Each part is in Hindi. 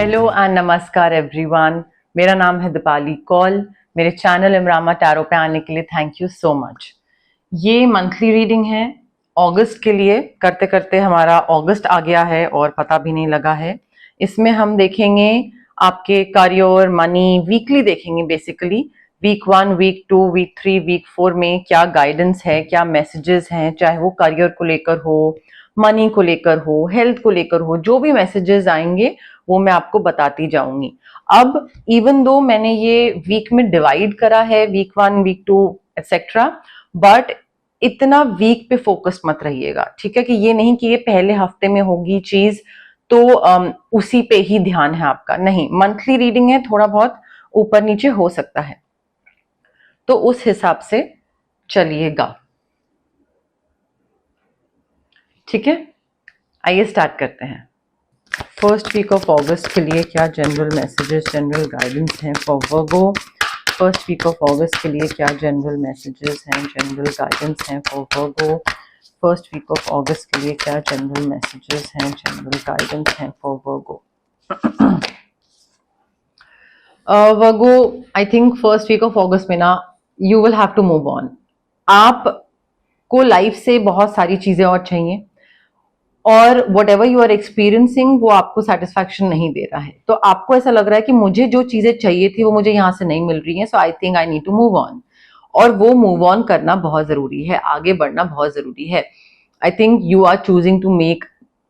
हेलो एंड नमस्कार एवरीवन। मेरा नाम है दीपाली कौल। मेरे चैनल इमरामा टैरो पे आने के लिए थैंक यू सो मच। ये मंथली रीडिंग है अगस्त के लिए। करते करते हमारा अगस्त आ गया है और पता भी नहीं लगा है। इसमें हम देखेंगे आपके करियर, मनी, वीकली देखेंगे basically. Week 1, week 2, week 3, week 4 में क्या गाइडेंस है, क्या मैसेजेस हैं, चाहे वो करियर को लेकर हो, मनी को लेकर हो, हेल्थ को लेकर हो, जो भी मैसेजेस आएंगे वो मैं आपको बताती जाऊंगी। अब इवन दो मैंने ये वीक में डिवाइड करा है, वीक 1, वीक 2 एक्सेट्रा, बट इतना वीक पे फोकस मत रहिएगा, ठीक है? कि ये नहीं कि ये पहले हफ्ते में होगी चीज तो उसी पे ही ध्यान है आपका। नहीं, मंथली रीडिंग है, थोड़ा बहुत ऊपर नीचे हो सकता है, तो उस हिसाब से चलिएगा, ठीक है? आइए स्टार्ट करते हैं। फर्स्ट वीक ऑफ अगस्त के लिए क्या जनरल मैसेजेस, जनरल गाइडेंस हैं for Virgo. First week of August के लिए क्या जनरल मैसेजेस हैं, जनरल गाइडेंस हैं for Virgo. First week of August के लिए क्या जनरल मैसेजेस हैं, जनरल गाइडेंस हैं for Virgo. Virgo, I think first week of August में ना you will have to move on. आपको लाइफ से बहुत सारी चीजें और चाहिए, और whatever you are experiencing वो आपको सेटिस्फैक्शन नहीं दे रहा है। तो आपको ऐसा लग रहा है कि मुझे जो चीजें चाहिए थी वो मुझे यहाँ से नहीं मिल रही हैं, so I think I need to move on. और वो मूव ऑन करना बहुत जरूरी है, आगे बढ़ना बहुत जरूरी है। I think you are choosing to make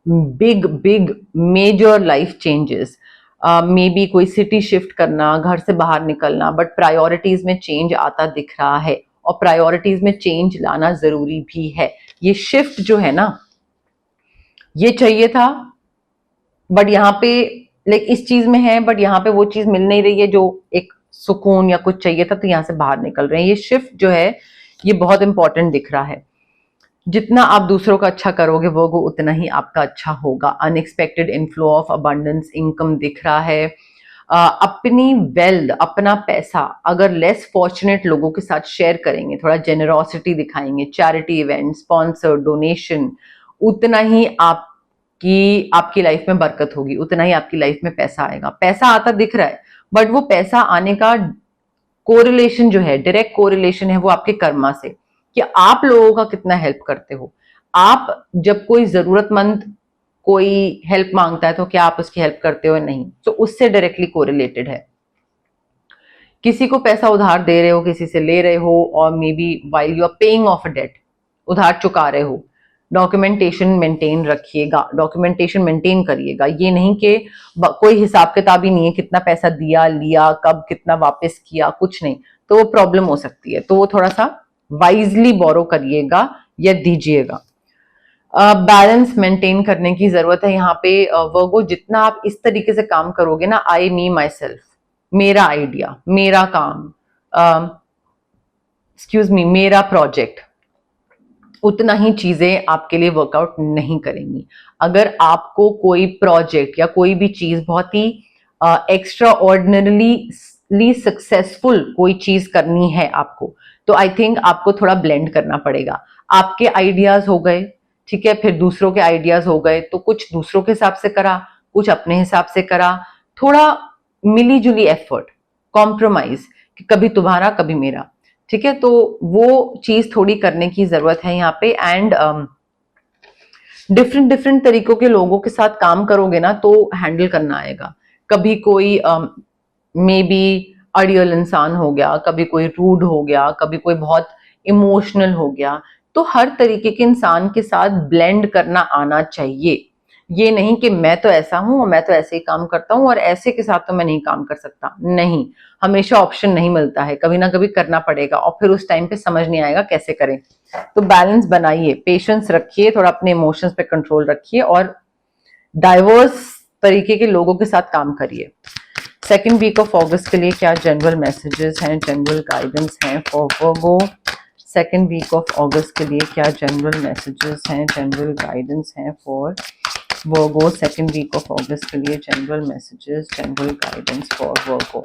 big big major life changes. Maybe कोई सिटी शिफ्ट करना, घर से बाहर निकलना, बट प्रायोरिटीज में चेंज आता दिख रहा है, और प्रायोरिटीज में चेंज लाना जरूरी भी है। ये शिफ्ट जो है ना, ये चाहिए था बट यहाँ पे लाइक इस चीज में है, बट यहाँ पे वो चीज मिल नहीं रही है जो एक सुकून या कुछ चाहिए था, तो यहाँ से बाहर निकल रहे हैं। ये शिफ्ट जो है ये बहुत इंपॉर्टेंट दिख रहा है। जितना आप दूसरों का अच्छा करोगे वो उतना ही आपका अच्छा होगा। Unexpected inflow of abundance income दिख रहा है। अपनी वेल्थ, अपना पैसा अगर लेस फॉर्चुनेट लोगों के साथ शेयर करेंगे, थोड़ा जेनरोसिटी दिखाएंगे, चैरिटी इवेंट, स्पॉन्सर, डोनेशन, उतना ही आपकी लाइफ में बरकत होगी, उतना ही आपकी लाइफ में पैसा आएगा। पैसा आता दिख रहा है, बट वो पैसा आने का कोरिलेशन जो है, डायरेक्ट कोरिलेशन है वो आपके कर्मा से, कि आप लोगों का कितना हेल्प करते हो। आप जब कोई जरूरतमंद कोई हेल्प मांगता है तो क्या आप उसकी हेल्प करते हो? नहीं, तो उससे डायरेक्टली कोरिलेटेड है। किसी को पैसा उधार दे रहे हो, किसी से ले रहे हो, और maybe while you are paying off a debt, उधार चुका रहे हो, डॉक्यूमेंटेशन मेंटेन रखिएगा, डॉक्यूमेंटेशन मेंटेन करिएगा। ये नहीं कि कोई हिसाब किताब ही नहीं है, कितना पैसा दिया, लिया, कब कितना वापस किया, कुछ नहीं, तो वो प्रॉब्लम हो सकती है। तो वो थोड़ा सा वाइजली बोरो करिएगा या दीजिएगा। बैलेंस मेंटेन करने की जरूरत है यहाँ पे वर्गो। जितना आप इस तरीके से काम करोगे ना, आई मी माई सेल्फ, मेरा आइडिया, मेरा काम, एक्सक्यूज मी, मेरा प्रोजेक्ट, उतना ही चीजें आपके लिए वर्कआउट नहीं करेंगी। अगर आपको कोई प्रोजेक्ट या कोई भी चीज बहुत ही एक्स्ट्रा ऑर्डिनरीली सक्सेसफुल कोई चीज करनी है आपको, तो आई थिंक आपको थोड़ा ब्लेंड करना पड़ेगा। आपके आइडियाज हो गए, ठीक है, फिर दूसरों के आइडियाज हो गए, तो कुछ दूसरों के हिसाब से करा, कुछ अपने हिसाब से करा, थोड़ा मिली जुली एफर्ट, कॉम्प्रोमाइज, कभी तुम्हारा कभी मेरा, ठीक है? तो वो चीज थोड़ी करने की जरूरत है यहाँ पे। एंड डिफरेंट डिफरेंट तरीकों के लोगों के साथ काम करोगे ना तो हैंडल करना आएगा। कभी कोई मे बी अड़ियल इंसान हो गया, कभी कोई रूड हो गया, कभी कोई बहुत इमोशनल हो गया, तो हर तरीके के इंसान के साथ ब्लेंड करना आना चाहिए। ये नहीं कि मैं तो ऐसा हूं और मैं तो ऐसे ही काम करता हूं और ऐसे के साथ तो मैं नहीं काम कर सकता। नहीं, हमेशा ऑप्शन नहीं मिलता है, कभी ना कभी करना पड़ेगा, और फिर उस टाइम पे समझ नहीं आएगा कैसे करें। तो बैलेंस बनाइए, पेशेंस रखिए, थोड़ा अपने इमोशंस पे कंट्रोल रखिए, और डाइवर्स तरीके के लोगों के साथ काम करिए। सेकेंड वीक ऑफ अगस्त के लिए क्या जनरल मैसेजेस हैं, जनरल गाइडेंस हैं for Virgo. Second week of August के लिए क्या जनरल मैसेजेस हैं, जनरल गाइडेंस हैं for Virgo. Second week of August के लिए general messages, general guidance for Virgo.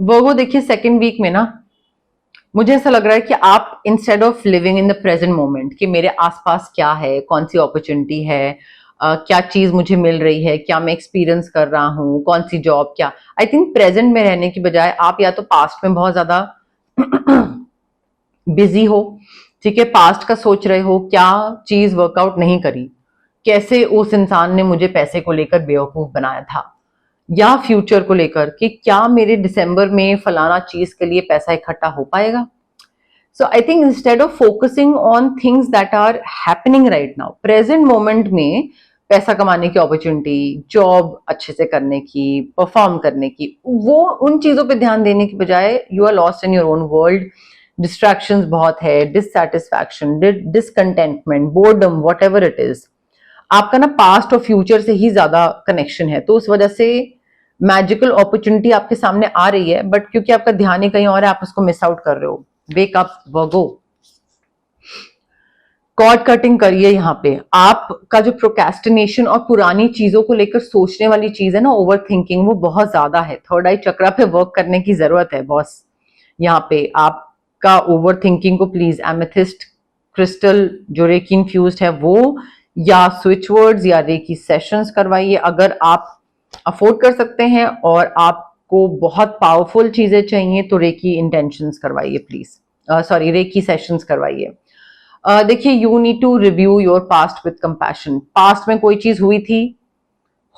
Virgo देखिए, सेकेंड वीक में ना मुझे ऐसा लग रहा है कि आप instead of living in the present moment कि मेरे आसपास क्या है, कौन सी अपॉर्चुनिटी है, क्या चीज मुझे मिल रही है, क्या मैं एक्सपीरियंस कर रहा हूँ, कौन सी जॉब, क्या। आई थिंक प्रेजेंट में रहने की बजाय आप या तो पास्ट में बहुत ज्यादा बिजी हो, ठीक है, पास्ट का सोच रहे हो, क्या चीज वर्कआउट नहीं करी, कैसे उस इंसान ने मुझे पैसे को लेकर बेवकूफ बनाया था, या फ्यूचर को लेकर कि क्या मेरे दिसंबर में फलाना चीज के लिए पैसा इकट्ठा हो पाएगा। So I think instead of focusing on things that are happening right now, present moment में पैसा कमाने की अपॉर्चुनिटी, जॉब अच्छे से करने की, परफॉर्म करने की, वो उन चीजों पे ध्यान देने की बजाय you are lost in your own world. Distractions बहुत है, dissatisfaction, discontentment, boredom, whatever it is. आपका ना पास्ट और फ्यूचर से ही ज्यादा कनेक्शन है, तो उस वजह से मैजिकल अपॉर्चुनिटी आपके सामने आ रही है, बट क्योंकि आपका ध्यान ही कहीं और है, आप उसको मिस आउट कर रहे हो। वेक अप वर्गो, कॉर्ड कटिंग करिए। यहाँ पे आपका जो प्रोकेस्टिनेशन और पुरानी चीजों को लेकर सोचने वाली चीज है ना, ओवर थिंकिंग, वो बहुत ज्यादा है। थर्ड आई चक्रा पे वर्क करने की जरूरत है बॉस। यहाँ पे आपका ओवर थिंकिंग को प्लीज एमेथिस्ट क्रिस्टल जो रेकी इन्फ्यूज्ड है वो, या स्विच वर्ड्स या रेकी सेशंस करवाइए अगर आप अफोर्ड कर सकते हैं, और आपको बहुत पावरफुल चीजें चाहिए तो रेकी इंटेंशंस करवाइए प्लीज, सॉरी रेकी सेशंस करवाइए। देखिए, you need to review your past with compassion. Past में कोई चीज हुई थी,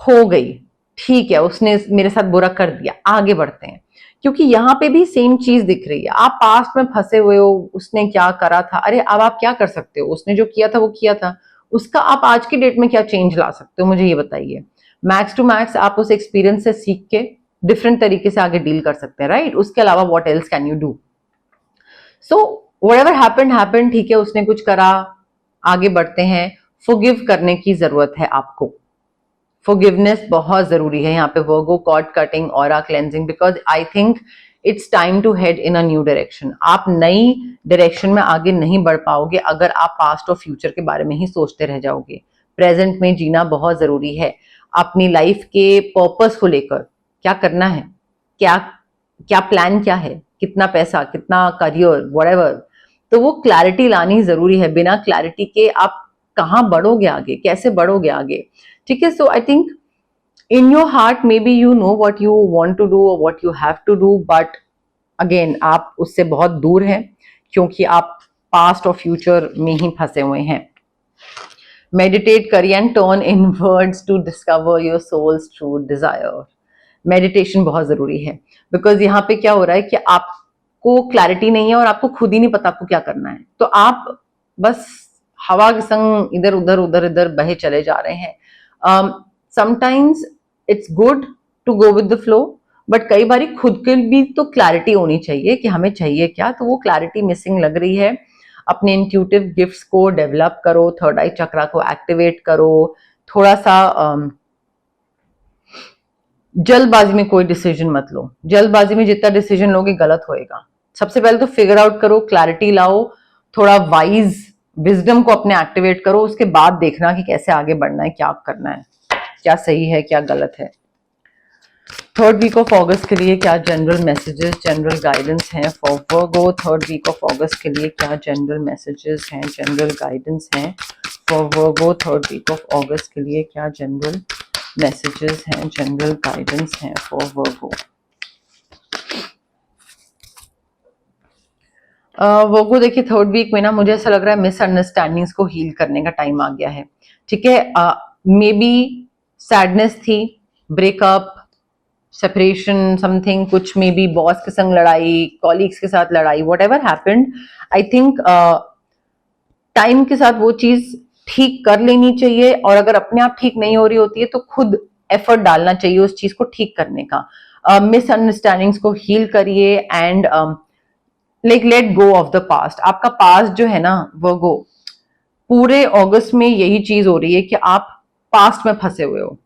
हो गई, ठीक है, उसने मेरे साथ बुरा कर दिया, आगे बढ़ते हैं। क्योंकि यहाँ पे भी सेम चीज दिख रही है, आप पास्ट में फंसे हुए हो, उसने क्या करा था, अरे अब आप क्या कर सकते हो, उसने जो किया था वो किया था, उसका आप आज की डेट में क्या चेंज ला सकते हो, मुझे ये बताइए। मैक्स टू मैक्स आप उस एक्सपीरियंस से सीख के डिफरेंट तरीके से आगे डील कर सकते हैं, राइट? उसके अलावा what else can you do? So whatever happened happened, ठीक है, उसने कुछ करा, आगे बढ़ते हैं। फॉरगिव करने की जरूरत है आपको, फॉरगिवनेस बहुत जरूरी है यहाँ पे Virgo, cord cutting, aura cleansing, because I think it's time to head in a new direction. आप नई डायरेक्शन में आगे नहीं बढ़ पाओगे अगर आप पास्ट और फ्यूचर के बारे में ही सोचते रह जाओगे। प्रेजेंट में जीना बहुत जरूरी है। अपनी लाइफ के पर्पस को लेकर क्या करना है, क्या क्या प्लान क्या है, कितना पैसा, कितना करियर, व्हाटएवर, तो वो क्लैरिटी लानी जरूरी है। बिना क्लैरिटी के आप कहाँ बढ़ोगे आगे, कैसे बढ़ोगे आगे, ठीक है? So I think in your heart maybe you know what you want to do or what you have to do, but again आप उससे बहुत दूर हैं क्योंकि आप पास्ट और फ्यूचर में ही फंसे हुए हैं। मेडिटेट करिए and turn inwards to discover your soul's true desire. Meditation बहुत जरूरी है, बिकॉज यहाँ पे क्या हो रहा है कि आपको क्लैरिटी नहीं है और आपको खुद ही नहीं पता आपको क्या करना है, तो आप बस हवा के संग इधर उधर उधर इधर बहे चले जा रहे हैं। Sometimes it's good to go with the flow, but कई बार खुद के भी तो क्लैरिटी होनी चाहिए कि हमें चाहिए क्या, तो वो क्लैरिटी मिसिंग लग रही है। अपने इंट्यूटिव गिफ्ट्स को डेवलप करो, थर्ड आई चक्रा को एक्टिवेट करो, थोड़ा सा जल्दबाजी में कोई डिसीजन मत लो। जल्दबाजी में जितना डिसीजन लोगे गलत होएगा। सबसे पहले तो फिगर आउट करो, क्लैरिटी लाओ, थोड़ा वाइज विजडम को अपने एक्टिवेट करो, उसके बाद देखना कि कैसे आगे बढ़ना है, क्या करना है, क्या सही है, क्या गलत है। थर्ड वीक ऑफ अगस्त के लिए क्या जनरल मैसेजेस, जनरल गाइडेंस हैं for Virgo? Third week of August के लिए क्या जनरल मैसेजेस हैं, जनरल गाइडेंस हैं for Virgo? Third week of August के लिए क्या जनरल मैसेजेस हैं, जनरल गाइडेंस हैं फॉर वर्गो? वर्गो देखिए, थर्ड वीक में ना मुझे ऐसा लग रहा है मिसअंडरस्टैंडिंग्स को हील करने का टाइम आ गया है, ठीक है? मे बी सैडनेस थी, ब्रेकअप, सेपरेशन, समथिंग, कुछ मे बी बॉस के संग लड़ाई, कॉलीग्स के साथ लड़ाई, what ever happened, I think time के साथ वो चीज ठीक कर लेनी चाहिए, और अगर अपने आप ठीक नहीं हो रही होती है तो खुद एफर्ट डालना चाहिए उस चीज को ठीक करने का। मिसअंडरस्टैंडिंग्स को हील करिए and like let go of the past. आपका पास्ट जो है ना वर्गो, पूरे अगस्त में यही चीज हो रही है कि आप पास्ट में फंसे हुए हो,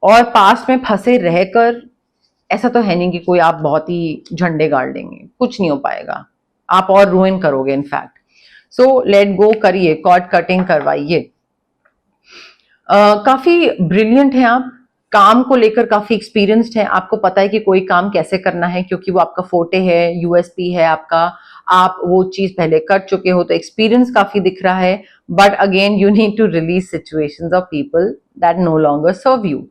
और पास्ट में फंसे रहकर ऐसा तो है नहीं कि कोई आप बहुत ही झंडे गाड़ देंगे, कुछ नहीं हो पाएगा, आप और रुइन करोगे इनफैक्ट। सो लेट गो करिए, कॉर्ड कटिंग करवाइए। काफी ब्रिलियंट हैं आप, काम को लेकर काफी एक्सपीरियंस्ड है, आपको पता है कि कोई काम कैसे करना है क्योंकि वो आपका फोटे है, यूएसपी है आपका, आप वो चीज पहले कर चुके हो, तो एक्सपीरियंस काफी दिख रहा है। but again you need to release situations or people that no longer serve you.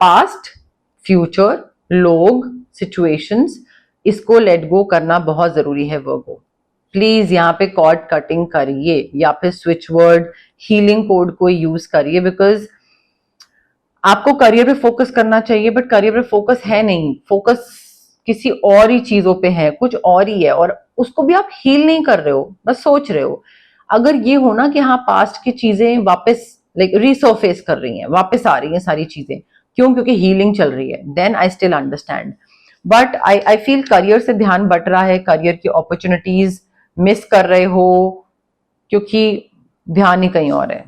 Past, future, लोग, situations, इसको let go करना बहुत जरूरी है वर्गो. प्लीज यहाँ पे कॉर्ड कटिंग करिए या फिर स्विच वर्ड हीलिंग कोड को यूज करिए, बिकॉज आपको करियर पे फोकस करना चाहिए बट करियर पे फोकस है नहीं, फोकस किसी और ही चीजों पे है, कुछ और ही है, और उसको भी आप हील नहीं कर रहे हो, बस सोच रहे हो. अगर ये हो ना कि हाँ पास्ट की चीजें वापस लाइक रिसर्फेस कर रही हैं, वापस आ रही हैं सारी चीजें, क्यों? क्योंकि हीलिंग चल रही है, then I still understand. But I feel career से ध्यान बट रहा है, करियर की अपॉर्चुनिटीज मिस कर रहे हो क्योंकि ध्यान ही कहीं और है.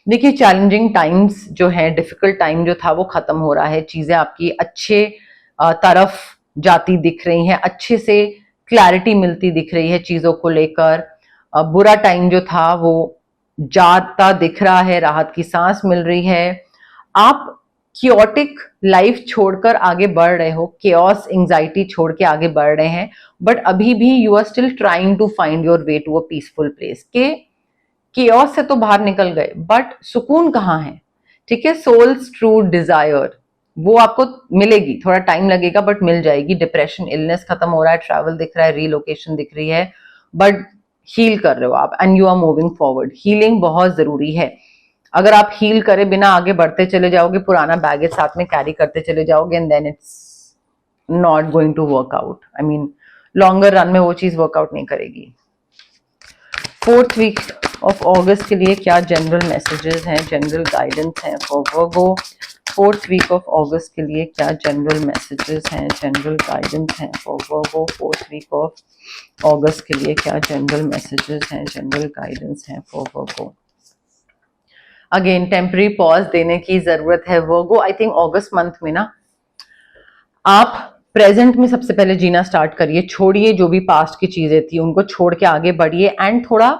देखिए चैलेंजिंग टाइम्स जो है, डिफिकल्ट टाइम जो था वो खत्म हो रहा है, चीजें आपकी अच्छे तरफ जाती दिख रही हैं, अच्छे से क्लैरिटी मिलती दिख रही है चीजों को लेकर. बुरा टाइम जो था वो जाता दिख रहा है, राहत की सांस मिल रही है. आप क्योटिक लाइफ छोड़कर आगे बढ़ रहे हो, केओस एंजाइटी छोड़ के आगे बढ़ रहे हैं, बट अभी भी you are still trying to find your way to a peaceful place. के केओस से तो बाहर निकल गए बट सुकून कहाँ है? ठीक है, सोल्स ट्रू डिजायर वो आपको मिलेगी, थोड़ा टाइम लगेगा बट मिल जाएगी. डिप्रेशन, इलनेस खत्म हो रहा है, ट्रैवल दिख रहा है, रीलोकेशन दिख रही है, बट हील कर रहे हो आप and you are moving forward. Healing बहुत जरूरी है. अगर आप हील करे बिना आगे बढ़ते चले जाओगे, पुराना बैगेज साथ में कैरी करते चले जाओगे, and then it's not going to work out. I mean longer run में वो चीज वर्कआउट नहीं करेगी. 4th वीक ऑफ अगस्त के लिए क्या जनरल मैसेजेस हैं, जनरल गाइडेंस हैं for Virgo? 4th week of August के लिए क्या जनरल मैसेजेस हैं, जनरल गाइडेंस हैं for Virgo? 4th week of August के लिए क्या जनरल मैसेजेस हैं, जनरल गाइडेंस हैं for Virgo? Again temporary pause देने की जरूरत है वर्गो. आई थिंक अगस्त मंथ में ना आप प्रेजेंट में सबसे पहले जीना स्टार्ट करिए, छोड़िए जो भी पास्ट की चीजें थी उनको छोड़ के आगे बढ़िए, एंड थोड़ा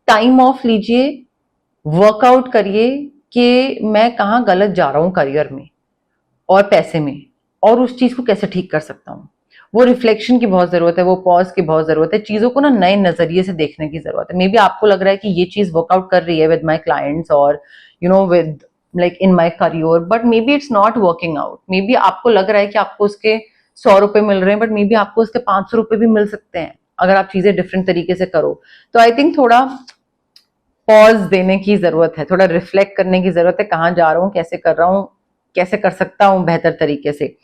टाइम ऑफ लीजिए, वर्कआउट करिए कि मैं कहाँ गलत जा रहा हूं करियर में और पैसे में, और उस चीज को कैसे ठीक कर सकता हूँ. वो रिफ्लेक्शन की बहुत जरूरत है, वो पॉज की बहुत जरूरत है, चीजों को ना नए नजरिए से देखने की जरूरत है. मे बी आपको लग रहा है कि ये चीज वर्कआउट कर रही है विद माई क्लाइंट्स और with like in my career, but may be it's not working out. May be आपको लग रहा है कि आपको उसके 100 रुपए मिल रहे हैं, बट मे बी आपको उसके 500 रुपए भी मिल सकते हैं अगर आप चीजें डिफरेंट तरीके से करो. तो आई थिंक थोड़ा पॉज देने की जरूरत है, थोड़ा रिफ्लेक्ट करने की जरूरत है, कहाँ जा रहा हूँ, कैसे कर रहा हूँ, कैसे कर सकता हूँ बेहतर तरीके से.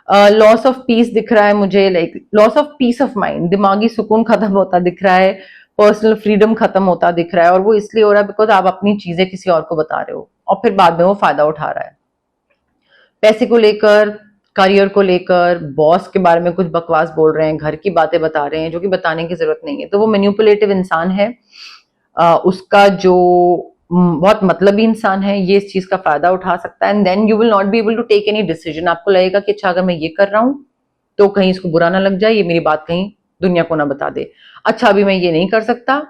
लॉस ऑफ पीस दिख रहा है मुझे, like loss of peace of mind, दिमागी सुकून खत्म होता दिख रहा है, पर्सनल फ्रीडम खत्म होता दिख रहा है, और वो इसलिए हो रहा है बिकॉज आप अपनी चीजें किसी और को बता रहे हो और फिर बाद में वो फायदा उठा रहा है. पैसे को लेकर, करियर को लेकर, बॉस के बारे में कुछ बकवास बोल रहे हैं, घर की बातें बता रहे हैं जो कि बताने की जरूरत नहीं है, तो वो मैनिपुलेटिव इंसान है. उसका जो बहुत मतलबी इंसान है, ये इस चीज का फायदा उठा सकता है, and then you will not be able to take any decision. आपको लगेगा कि अच्छा अगर मैं ये कर रहा हूं तो कहीं इसको बुरा ना लग जाए, ये मेरी बात कहीं दुनिया को ना बता दे, अच्छा अभी मैं ये नहीं कर सकता,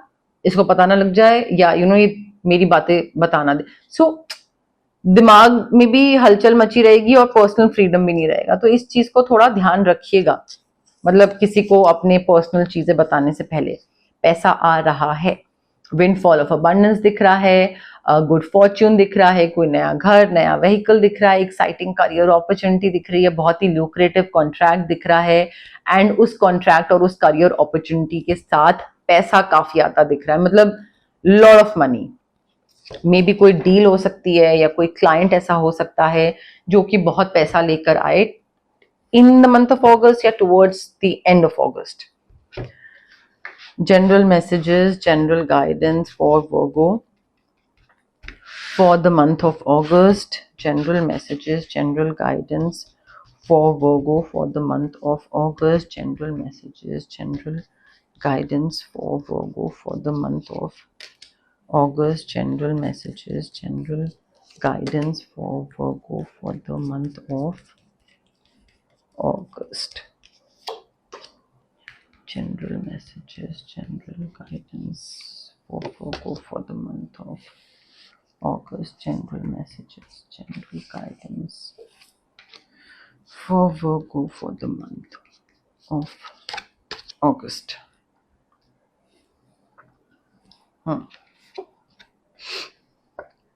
इसको पता ना लग जाए, या ये मेरी बातें बताना दे. सो दिमाग में भी हलचल मची रहेगी और पर्सनल फ्रीडम भी नहीं रहेगा. तो इस चीज को थोड़ा ध्यान रखिएगा, मतलब किसी को अपने पर्सनल चीजें बताने से पहले. पैसा आ रहा है, विंडफॉल ऑफ अबंडेंस दिख रहा है, गुड फॉर्च्यून दिख रहा है, कोई नया घर, नया व्हीकल दिख रहा है, एक्साइटिंग करियर अपॉर्चुनिटी दिख रही है, बहुत ही ल्यूक्रेटिव कॉन्ट्रैक्ट दिख रहा है, एंड उस कॉन्ट्रैक्ट और उस करियर अपॉर्चुनिटी के साथ पैसा काफी आता दिख रहा है, मतलब lot of money. May be कोई डील हो सकती है या कोई क्लाइंट ऐसा हो सकता है जो कि बहुत पैसा लेकर आए in the month of August या towards the end of August. General messages, general guidance for Virgo for the month of August. General messages, general guidance for Virgo for the month of August. General messages, general guidance for Virgo for the month of August. General messages, general guidance for Virgo for the month of August. General messages, general guidance for Virgo for the month of August. General messages, general guidance for Virgo for the month of August.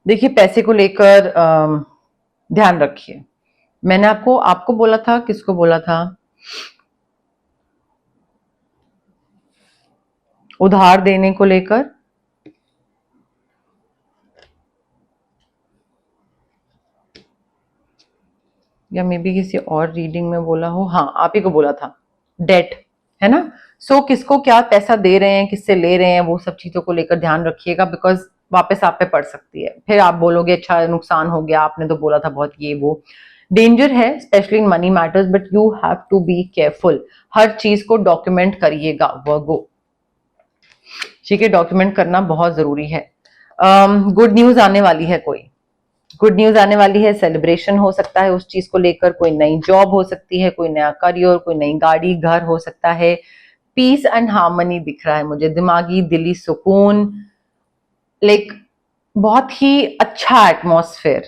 देखिए पैसे को लेकर ध्यान रखिए। मैंने आपको बोला था, किसको बोला था? उधार देने को लेकर, या मे बी किसी और रीडिंग में बोला हो। हाँ, आप ही को बोला था, डेट, है ना? सो किसको क्या पैसा दे रहे हैं, किससे ले रहे हैं, वो सब चीजों को लेकर ध्यान रखिएगा, बिकॉज वापस आप पे पड़ सकती है। फिर आप बोलोगे अच्छा नुकसान हो गया, आपने तो बोला था बहुत, ये वो डेंजर है, specially in money matters, but you have to be careful. हर चीज को डॉक्यूमेंट करिएगा वर्गो, ठीक है? डॉक्यूमेंट करना बहुत जरूरी है। गुड न्यूज आने वाली है, कोई गुड न्यूज आने वाली है, सेलिब्रेशन हो सकता है उस चीज को लेकर, कोई नई जॉब हो सकती है, कोई नया करियर, कोई नई गाड़ी, घर हो सकता है। पीस एंड हार्मनी दिख रहा है मुझे, दिमागी दिली सुकून, लाइक बहुत ही अच्छा एटमॉस्फेयर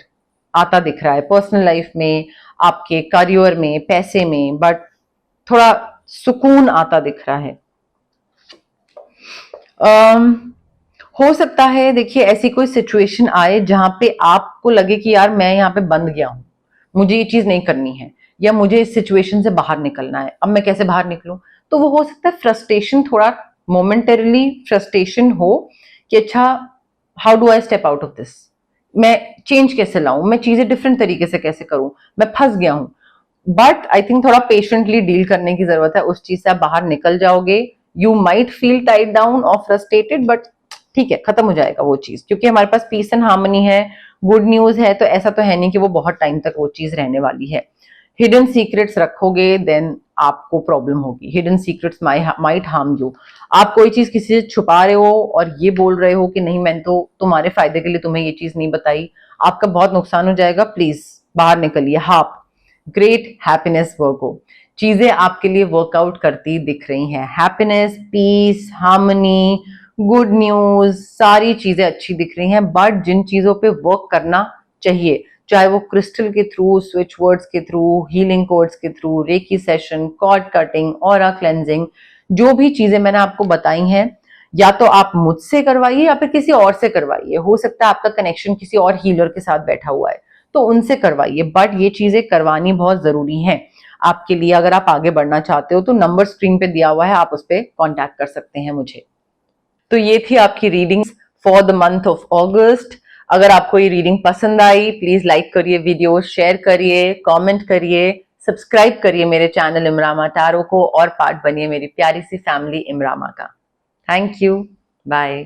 आता दिख रहा है पर्सनल लाइफ में, आपके करियर में, पैसे में, बट थोड़ा सुकून आता दिख रहा है। हो सकता है देखिए ऐसी कोई सिचुएशन आए जहां पे आपको लगे कि यार मैं यहाँ पे बंद गया हूं, मुझे ये चीज नहीं करनी है, या मुझे इस सिचुएशन से बाहर निकलना है, अब मैं कैसे बाहर निकलूं? तो वो हो सकता है फ्रस्ट्रेशन, थोड़ा मोमेंटरीली फ्रस्ट्रेशन हो कि अच्छा how do I step out of this, मैं चेंज कैसे लाऊं, मैं चीजें डिफरेंट तरीके से कैसे करूं, मैं फंस गया हूं। बट आई थिंक थोड़ा पेशेंटली डील करने की जरूरत है, उस चीज से आप बाहर निकल जाओगे। You might feel tied down और फ्रस्ट्रेटेड, बट ठीक है, खत्म हो जाएगा वो चीज, क्योंकि हमारे पास पीस एंड हार्मनी है, गुड न्यूज है, तो ऐसा तो है नहीं कि वो बहुत टाइम तक वो चीज रहने वाली है। हिडन सीक्रेट्स रखोगे देन आपको प्रॉब्लम होगी, hidden secrets might harm you. आप कोई चीज किसी से छुपा रहे हो और ये बोल रहे हो कि नहीं मैंने तो तुम्हारे फायदे के लिए तुम्हें ये चीज नहीं बताई, आपका बहुत नुकसान हो जाएगा, प्लीज बाहर निकलिए। हाँ, ग्रेट हैप्पीनेस वर्को, चीजें आपके लिए वर्कआउट करती दिख रही हैं, happiness, peace, harmony, good news, सारी चीजें अच्छी दिख रही हैं। बट जिन चीजों पे वर्क करना चाहिए, चाहे वो क्रिस्टल के थ्रू, स्विच वर्ड्स के थ्रू, हीलिंग कोड्स के through, reiki session, cord cutting, aura cleansing, जो भी चीजें मैंने आपको बताई हैं, या तो आप मुझसे करवाइए या फिर किसी और से करवाइए। हो सकता है आपका कनेक्शन किसी और हीलर के साथ बैठा हुआ है, तो उनसे करवाइए, बट ये चीजें करवानी बहुत जरूरी है आपके लिए। अगर आप आगे बढ़ना चाहते हो तो नंबर स्क्रीन पे दिया हुआ है, आप उस पर कॉन्टैक्ट कर सकते हैं मुझे। तो ये थी आपकी readings for the month of अगस्त। अगर आपको ये रीडिंग पसंद आई, प्लीज लाइक करिए वीडियो, शेयर करिए, कमेंट करिए, सब्सक्राइब करिए मेरे चैनल इमरामा टैरो को, और पार्ट बनिए मेरी प्यारी सी फैमिली इमरामा का। Thank you, bye.